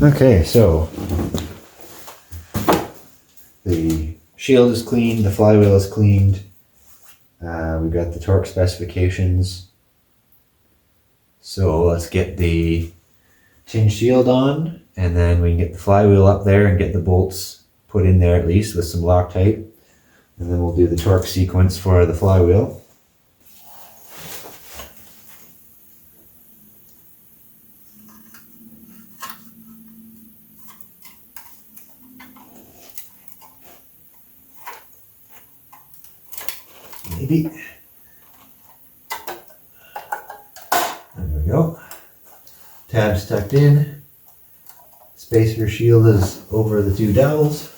Okay, so the shield is cleaned, the flywheel is cleaned. We've got the torque specifications. So let's get the tin shield on, and then we can get the flywheel up there and get the bolts put in there at least with some Loctite. And then we'll do the torque sequence for the flywheel. Maybe. There we go. Tabs tucked in. Spacer shield is over the two dowels.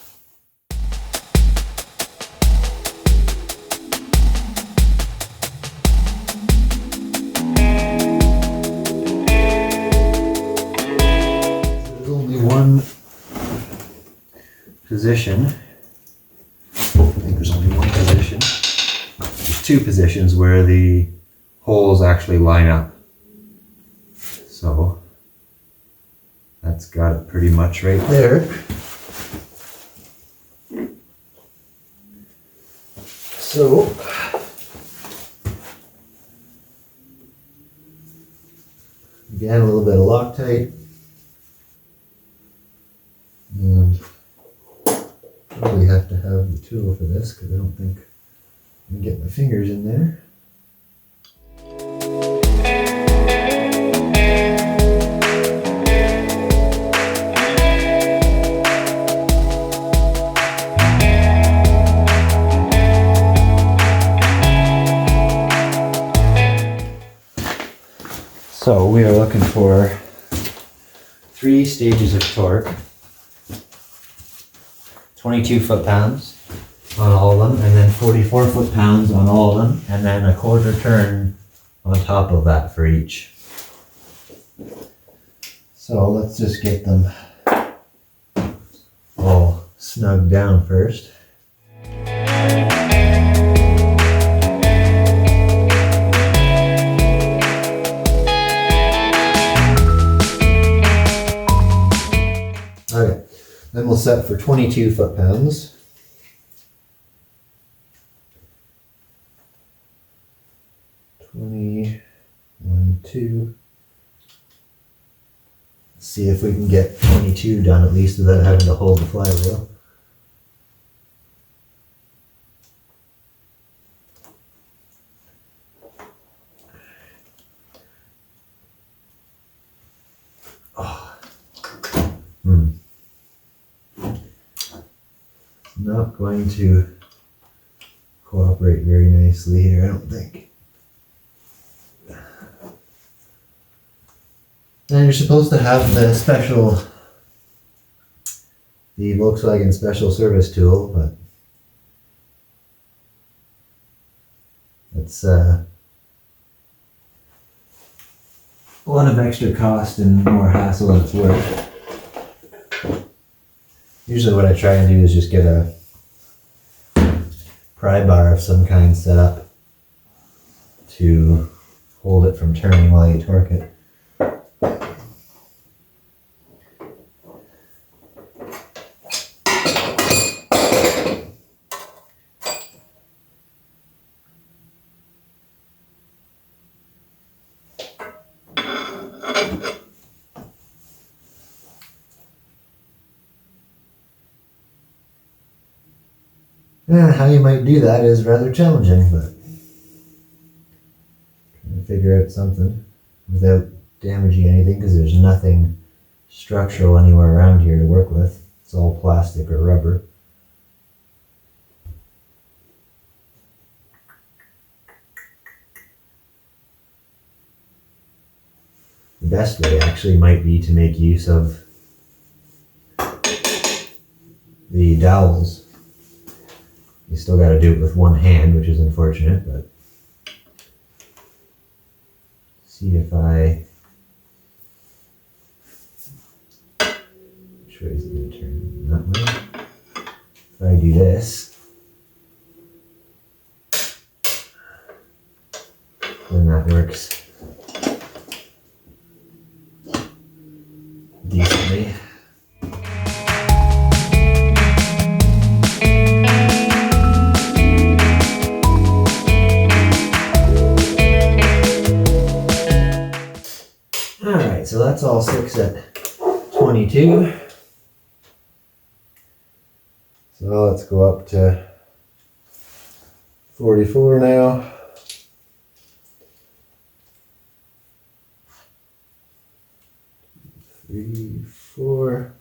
There's only one position. I think there's only one position. There's two positions where the holes actually line up. So that's got it pretty much right there. So again, a little bit of Loctite, and probably have to have the tool for this because I don't think I can get my fingers in there. So we are looking for 3 stages of torque, 22 foot-pounds on all of them, and then 44 foot-pounds on all of them, and then a quarter turn on top of that for each. So let's just get them all snugged down first. Okay, then we'll set for 22 foot-pounds. One, 2. Let's see if we can get 22 done at least without having to hold the flywheel. Not going to cooperate very nicely here, I don't think. And you're supposed to have the Volkswagen special service tool, but it's a lot of extra cost and more hassle than it's worth. Usually what I try and do is just get a pry bar of some kind set up to hold it from turning while you torque it. How you might do that is rather challenging, but trying to figure out something without damaging anything, because there's nothing structural anywhere around here to work with. It's all plastic or rubber. The best way actually might be to make use of the dowels. You still got to do it with one hand, which is unfortunate, but see if which way is it going to turn? That way. If I do this, then that works decently. that's all 6 at 22. So let's go up to 44 now. Three, 4.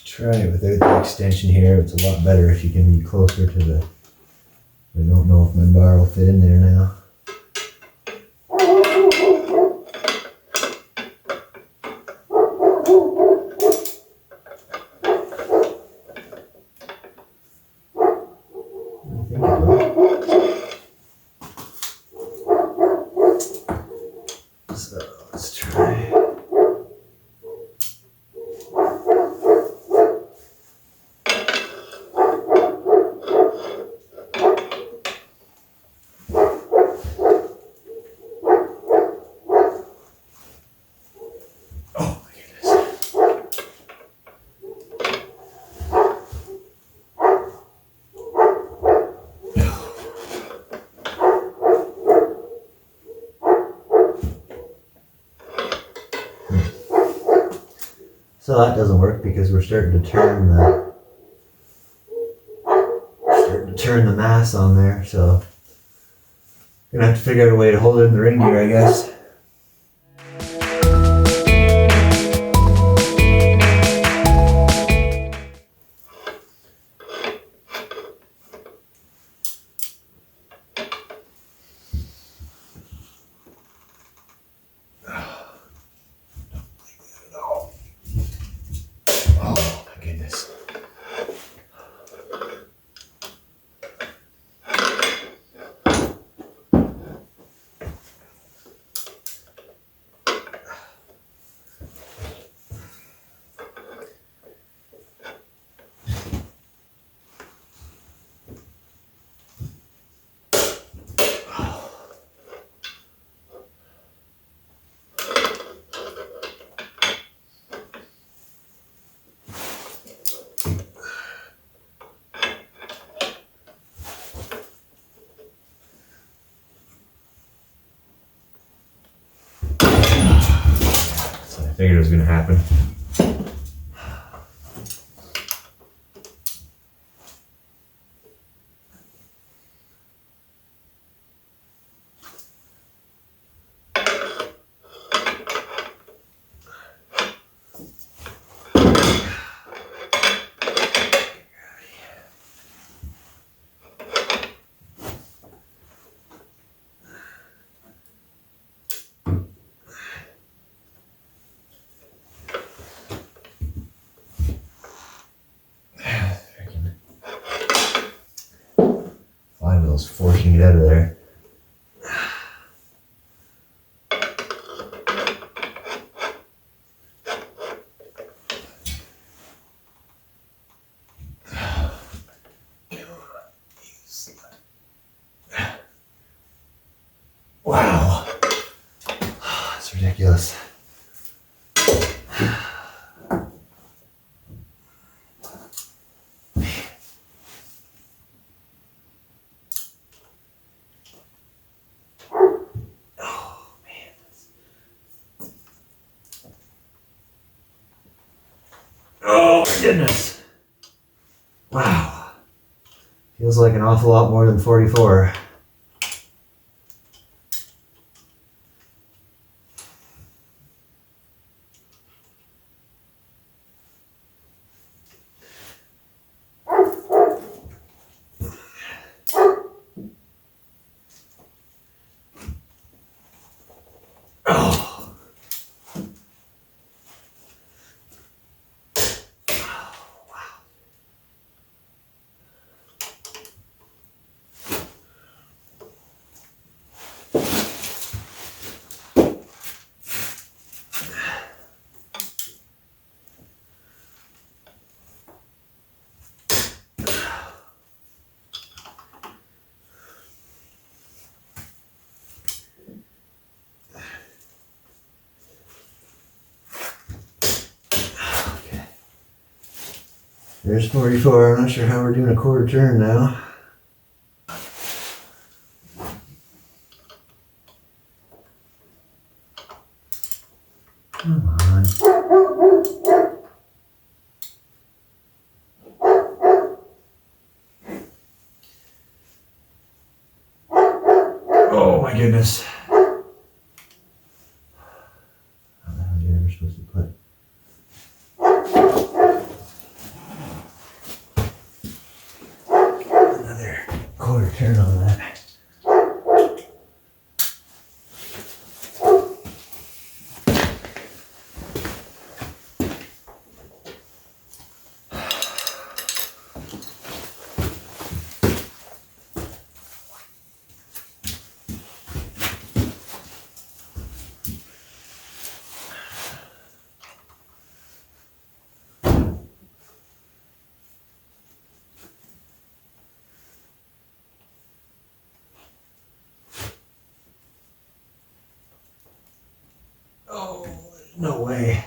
Try it without the extension here. It's a lot better if you can be closer to the. I don't know if my bar will fit in there now. I think it will. So let's try. So that doesn't work because we're starting to turn the mass on there. So gonna have to figure out a way to hold it in the ring gear, I guess. I figured it was going to happen. Flywheel's forcing it out of there. Wow. That's ridiculous. Oh my goodness. Wow. Feels like an awful lot more than 44. There's 44. I'm not sure how we're doing a quarter turn now. Come on. Oh my goodness. How the hell are you ever supposed to put? Another quarter turn on that. Oh, no way.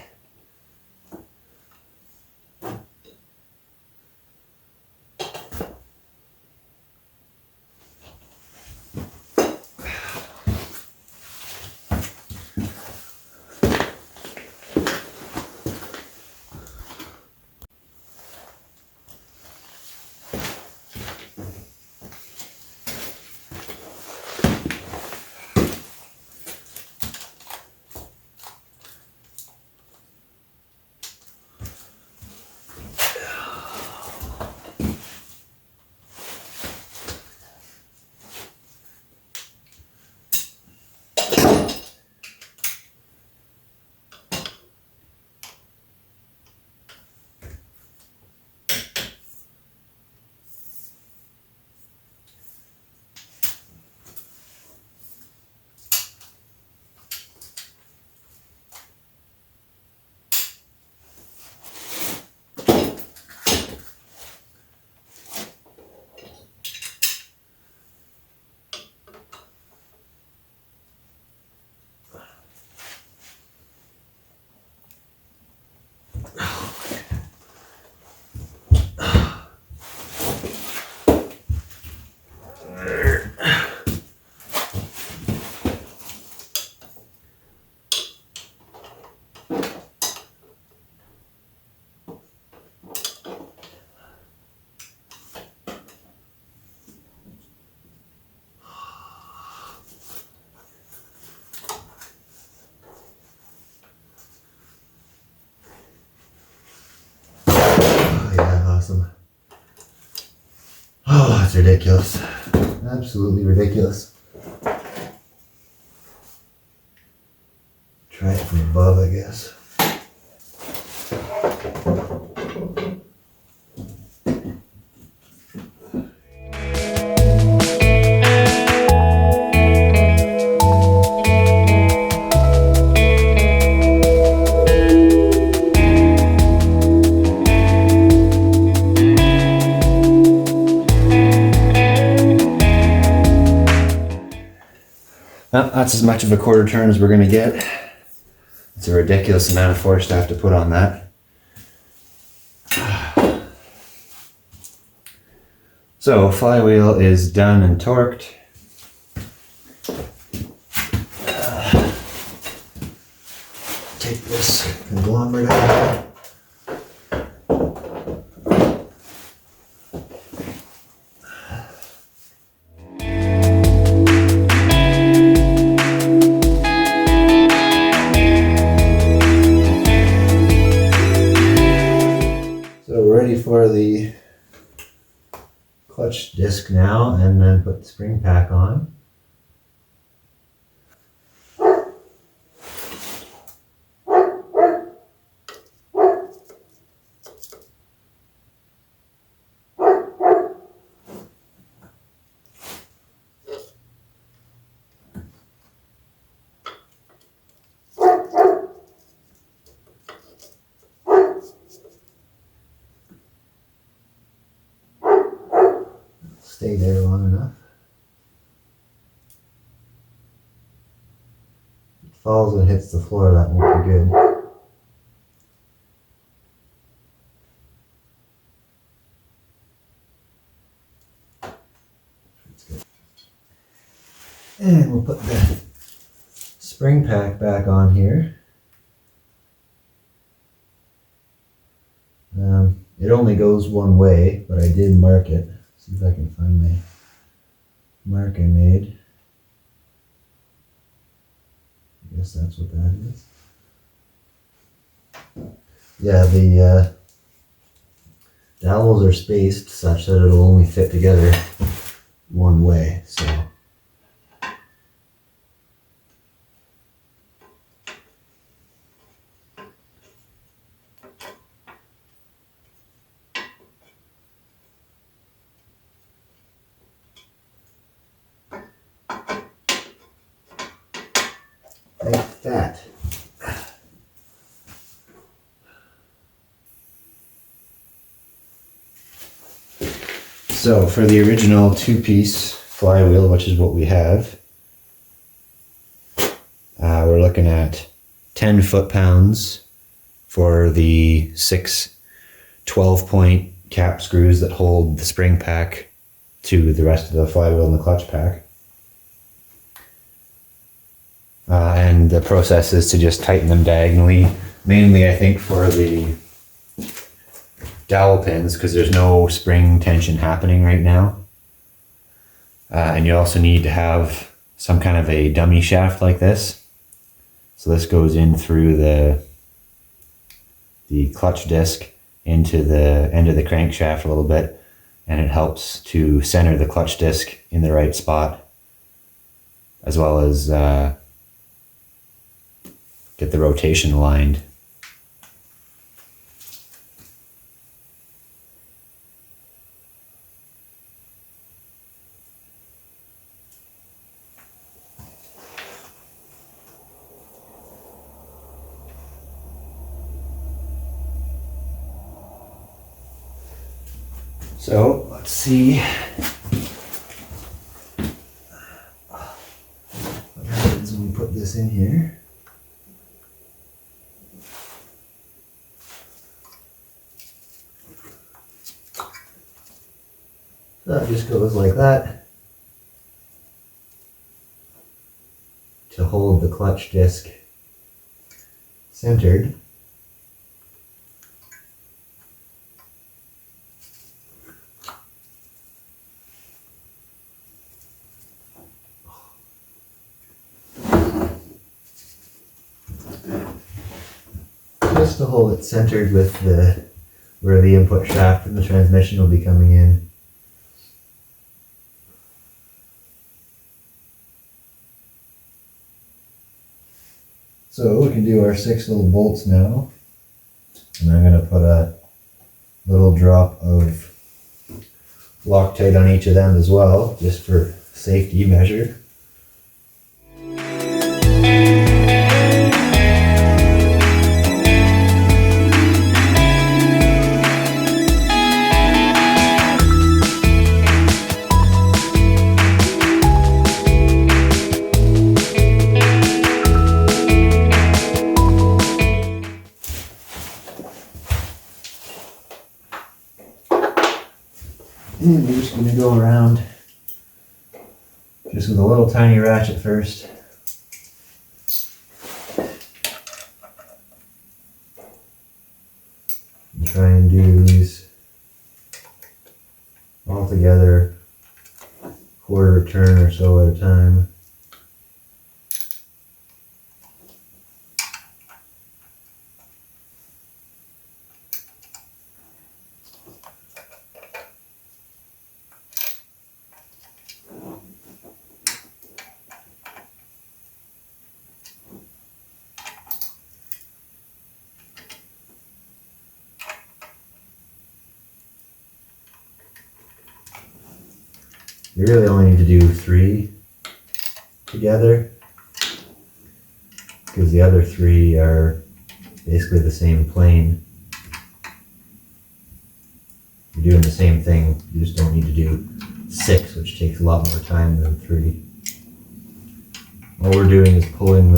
Oh yeah, awesome. Oh, that's ridiculous. Absolutely ridiculous. Try it from above, I guess. Well, that's as much of a quarter turn as we're going to get. It's a ridiculous amount of force to have to put on that. So, flywheel is done and torqued. Take this conglomerate out. Ready for the clutch disc now, and then put the spring pack on. Stay there long enough. If it falls and hits the floor, that won't be good. And we'll put the spring pack back on here. It only goes one way, but I did mark it. See if I can find my mark I made. I guess that's what that is. Yeah, the dowels are spaced such that it'll only fit together one way, so. Like that. So for the original two-piece flywheel, which is what we have, we're looking at 10 foot-pounds for the 6 12-point cap screws that hold the spring pack to the rest of the flywheel and the clutch pack. And the process is to just tighten them diagonally, mainly I think for the dowel pins, because there's no spring tension happening right now. And you also need to have some kind of a dummy shaft like this. So this goes in through the clutch disc into the end of the crankshaft a little bit, and it helps to center the clutch disc in the right spot, as well as get the rotation aligned. So let's see what happens when we put this in here. So that just goes like that to hold the clutch disc centered. Just to hold it centered with where the input shaft from the transmission will be coming in. So we can do our 6 little bolts now, and I'm going to put a little drop of Loctite on each of them as well, just for safety measure. And we're just going to go around just with a little tiny ratchet first. And try and do these all together, quarter turn or so at a time. You really only need to do 3 together, because the other 3 are basically the same plane. You're doing the same thing, you just don't need to do 6, which takes a lot more time than 3. All we're doing is pulling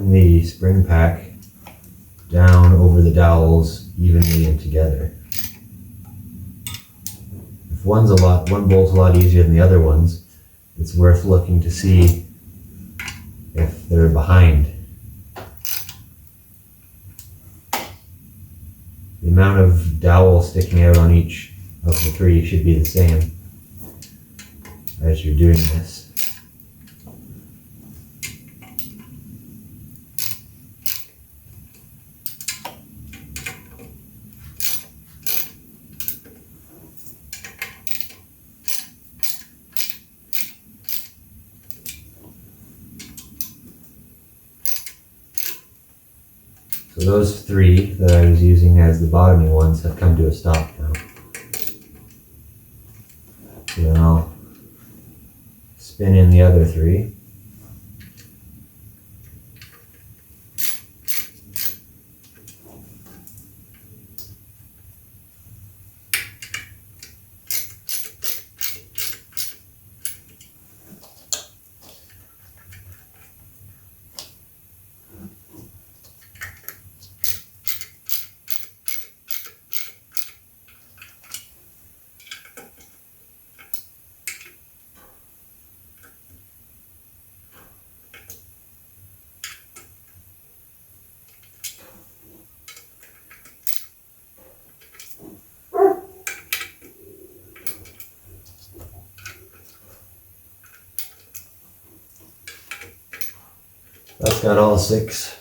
the spring pack down over the dowels evenly and together. If one bolt's a lot easier than the other ones, it's worth looking to see if they're behind. The amount of dowel sticking out on each of the three should be the same as you're doing this. So those three that I was using as the bottoming ones have come to a stop now. So then I'll spin in the other three. That's got all 6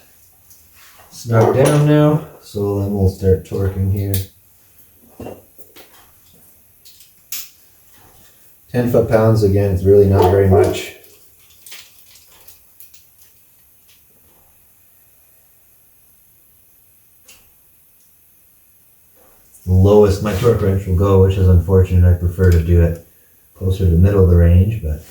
snug down now, so then we'll start torquing here. 10 foot-pounds, again, it's really not very much. The lowest my torque wrench will go, which is unfortunate. I prefer to do it closer to the middle of the range, but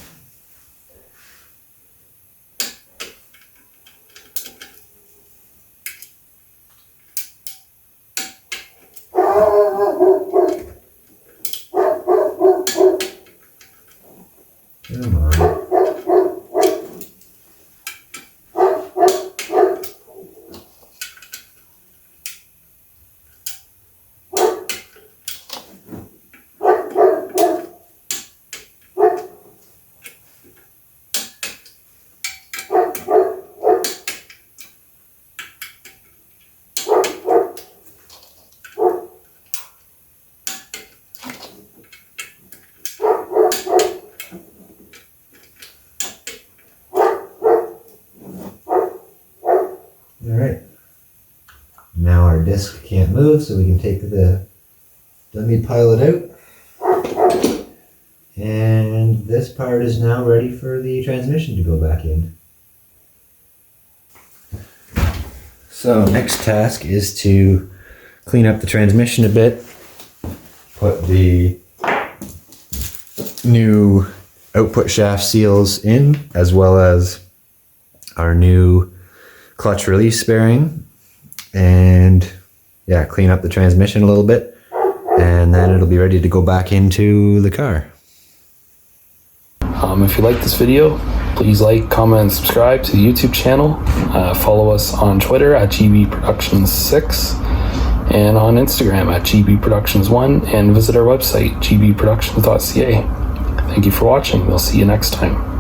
come on. Alright, now our disc can't move, so we can take the dummy pilot out. And this part is now ready for the transmission to go back in. So next task is to clean up the transmission a bit, put the new output shaft seals in, as well as our new clutch release bearing, and yeah, clean up the transmission a little bit, and then it'll be ready to go back into the car. If you like this video, please like, comment, and subscribe to the YouTube channel. Follow us on Twitter at gbproductions6 and on Instagram at gbproductions1, and visit our website gbproductions.ca. Thank you for watching. We'll see you next time.